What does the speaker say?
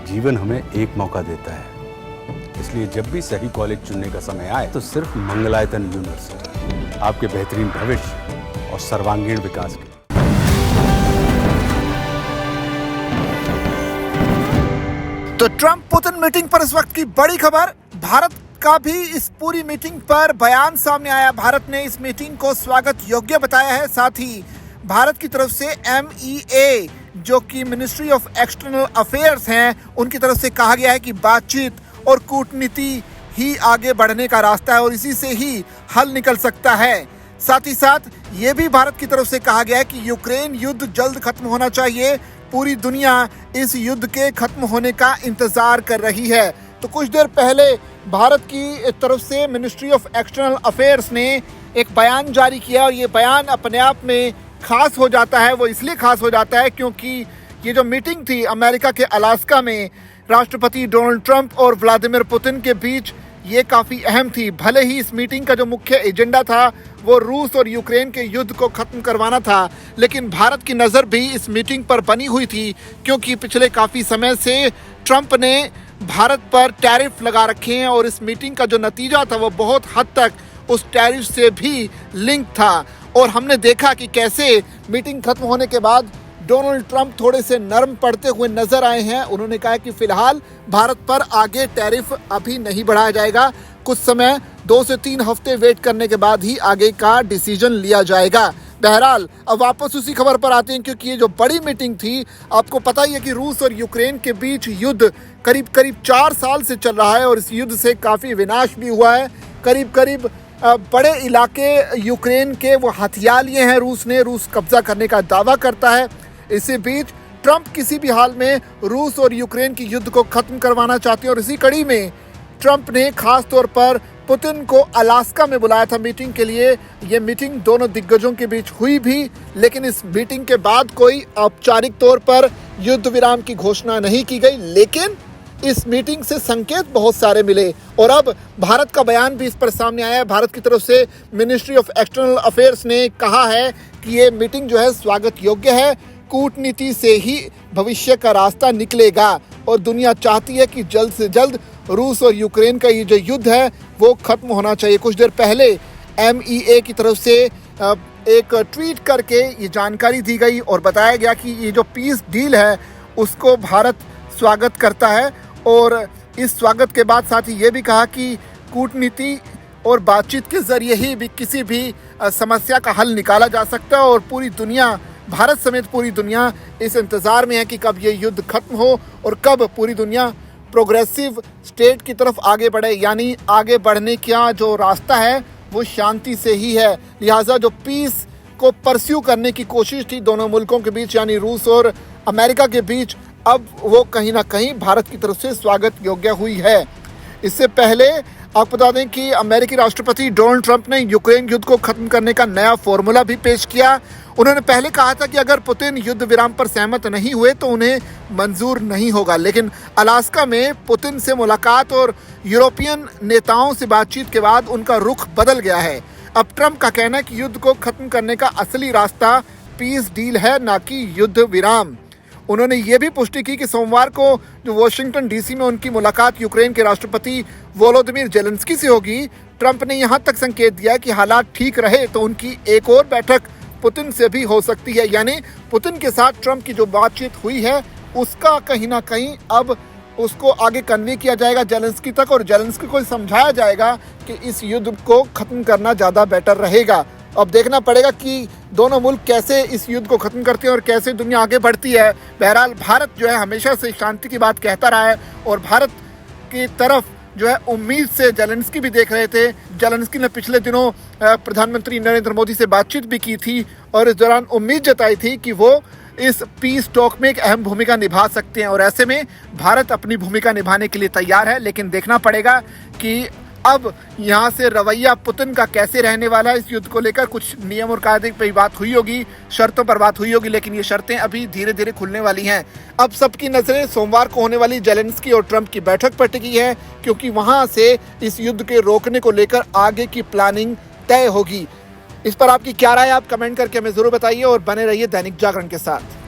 जीवन हमें एक मौका देता है, इसलिए जब भी सही कॉलेज चुनने का समय आए तो सिर्फ मंगलायतन यूनिवर्सिटी आपके बेहतरीन भविष्य और सर्वांगीण विकास के। तो ट्रंप पुतिन मीटिंग पर इस वक्त की बड़ी खबर, भारत का भी इस पूरी मीटिंग पर बयान सामने आया। भारत ने इस मीटिंग को स्वागत योग्य बताया है। साथ ही भारत की तरफ से MEA जो कि मिनिस्ट्री ऑफ एक्सटर्नल अफेयर्स हैं, उनकी तरफ से कहा गया है कि बातचीत और कूटनीति ही आगे बढ़ने का रास्ता है और इसी से ही हल निकल सकता है। साथ ही साथ ये भी भारत की तरफ से कहा गया है कि यूक्रेन युद्ध जल्द खत्म होना चाहिए। पूरी दुनिया इस युद्ध के खत्म होने का इंतजार कर रही है। तो कुछ देर पहले भारत की तरफ से मिनिस्ट्री ऑफ एक्सटर्नल अफेयर्स ने एक बयान जारी किया और ये बयान अपने आप में खास हो जाता है। वो इसलिए खास हो जाता है क्योंकि ये जो मीटिंग थी अमेरिका के अलास्का में राष्ट्रपति डोनाल्ड ट्रंप और व्लादिमीर पुतिन के बीच, ये काफ़ी अहम थी। भले ही इस मीटिंग का जो मुख्य एजेंडा था वो रूस और यूक्रेन के युद्ध को ख़त्म करवाना था, लेकिन भारत की नज़र भी इस मीटिंग पर बनी हुई थी क्योंकि पिछले काफ़ी समय से ट्रंप ने भारत पर टैरिफ लगा रखे हैं और इस मीटिंग का जो नतीजा था वो बहुत हद तक उस टैरिफ से भी लिंक था। और हमने देखा कि कैसे मीटिंग खत्म होने के बाद डोनाल्ड ट्रंप थोड़े से नरम पड़ते हुए नजर आए हैं। उन्होंने कहा कि फिलहाल भारत पर आगे टैरिफ अभी नहीं बढ़ाया जाएगा, कुछ समय 2 से 3 हफ्ते वेट करने के बाद ही आगे का डिसीजन लिया जाएगा। बहरहाल अब वापस उसी खबर पर आते हैं क्योंकि ये जो बड़ी मीटिंग थी, आपको पता ही है कि रूस और यूक्रेन के बीच युद्ध करीब 4 साल से चल रहा है और इस युद्ध से काफ़ी विनाश भी हुआ है। करीब बड़े इलाके यूक्रेन के वो हथिया लिए हैं रूस कब्जा करने का दावा करता है। इसी बीच ट्रंप किसी भी हाल में रूस और यूक्रेन की युद्ध को खत्म करवाना चाहते हैं और इसी कड़ी में ट्रंप ने खास तौर पर पुतिन को अलास्का में बुलाया था मीटिंग के लिए। ये मीटिंग दोनों दिग्गजों के बीच हुई भी, लेकिन इस मीटिंग के बाद कोई औपचारिक तौर पर युद्ध विराम की घोषणा नहीं की गई, लेकिन इस मीटिंग से संकेत बहुत सारे मिले और अब भारत का बयान भी इस पर सामने आया है। भारत की तरफ से मिनिस्ट्री ऑफ एक्सटर्नल अफेयर्स ने कहा है कि ये मीटिंग जो है स्वागत योग्य है, कूटनीति से ही भविष्य का रास्ता निकलेगा और दुनिया चाहती है कि जल्द से जल्द रूस और यूक्रेन का ये जो युद्ध है वो खत्म होना चाहिए। कुछ देर पहले MEA की तरफ से एक ट्वीट करके ये जानकारी दी गई और बताया गया कि ये जो पीस डील है उसको भारत स्वागत करता है और इस स्वागत के बाद साथ ही ये भी कहा कि कूटनीति और बातचीत के जरिए ही भी किसी भी समस्या का हल निकाला जा सकता है और पूरी दुनिया, भारत समेत पूरी दुनिया इस इंतज़ार में है कि कब ये युद्ध खत्म हो और कब पूरी दुनिया प्रोग्रेसिव स्टेट की तरफ आगे बढ़े, यानी आगे बढ़ने का जो रास्ता है वो शांति से ही है। लिहाजा जो पीस को परस्यू करने की कोशिश थी दोनों मुल्कों के बीच यानी रूस और अमेरिका के बीच, अब वो कहीं ना कहीं भारत की तरफ से स्वागत योग्य हुई है। इससे पहले आपको बता दें कि अमेरिकी राष्ट्रपति डोनाल्ड ट्रंप ने यूक्रेन युद्ध को खत्म करने का नया फॉर्मूला भी पेश किया। उन्होंने पहले कहा था कि अगर पुतिन युद्ध विराम पर सहमत नहीं हुए तो उन्हें मंजूर नहीं होगा, लेकिन अलास्का में पुतिन से मुलाकात और यूरोपियन नेताओं से बातचीत के बाद उनका रुख बदल गया है। अब ट्रंप का कहना है कि युद्ध को खत्म करने का असली रास्ता पीस डील है, ना कि युद्ध विराम। उन्होंने ये भी पुष्टि की कि सोमवार को जो वॉशिंगटन DC में उनकी मुलाकात यूक्रेन के राष्ट्रपति वोलोदिमीर जेलेंस्की से होगी। ट्रंप ने यहाँ तक संकेत दिया कि हालात ठीक रहे तो उनकी एक और बैठक पुतिन से भी हो सकती है, यानी पुतिन के साथ ट्रंप की जो बातचीत हुई है उसका कहीं ना कहीं अब उसको आगे कन्वे किया जाएगा जेलेंस्की तक और जेलेंस्की को समझाया जाएगा कि इस युद्ध को खत्म करना ज़्यादा बेटर रहेगा। अब देखना पड़ेगा कि दोनों मुल्क कैसे इस युद्ध को खत्म करते हैं और कैसे दुनिया आगे बढ़ती है। बहरहाल भारत जो है हमेशा से शांति की बात कहता रहा है और भारत की तरफ जो है उम्मीद से जेलेंस्की भी देख रहे थे। जेलेंस्की ने पिछले दिनों प्रधानमंत्री नरेंद्र मोदी से बातचीत भी की थी और इस दौरान उम्मीद जताई थी कि वो इस पीस टॉक में एक अहम भूमिका निभा सकते हैं और ऐसे में भारत अपनी भूमिका निभाने के लिए तैयार है। लेकिन देखना पड़ेगा कि अब यहाँ से रवैया पुतिन का कैसे रहने वाला है। इस युद्ध को लेकर कुछ नियम और कायदे पर बात हुई होगी, शर्तों पर बात हुई होगी, लेकिन ये शर्तें अभी धीरे धीरे खुलने वाली हैं। अब सबकी नजरें सोमवार को होने वाली जेलेंस्की और ट्रंप की बैठक पर टिकी है क्योंकि वहाँ से इस युद्ध के रोकने को लेकर आगे की प्लानिंग तय होगी। इस पर आपकी क्या राय है, आप कमेंट करके हमें जरूर बताइए और बने रहिए दैनिक जागरण के साथ।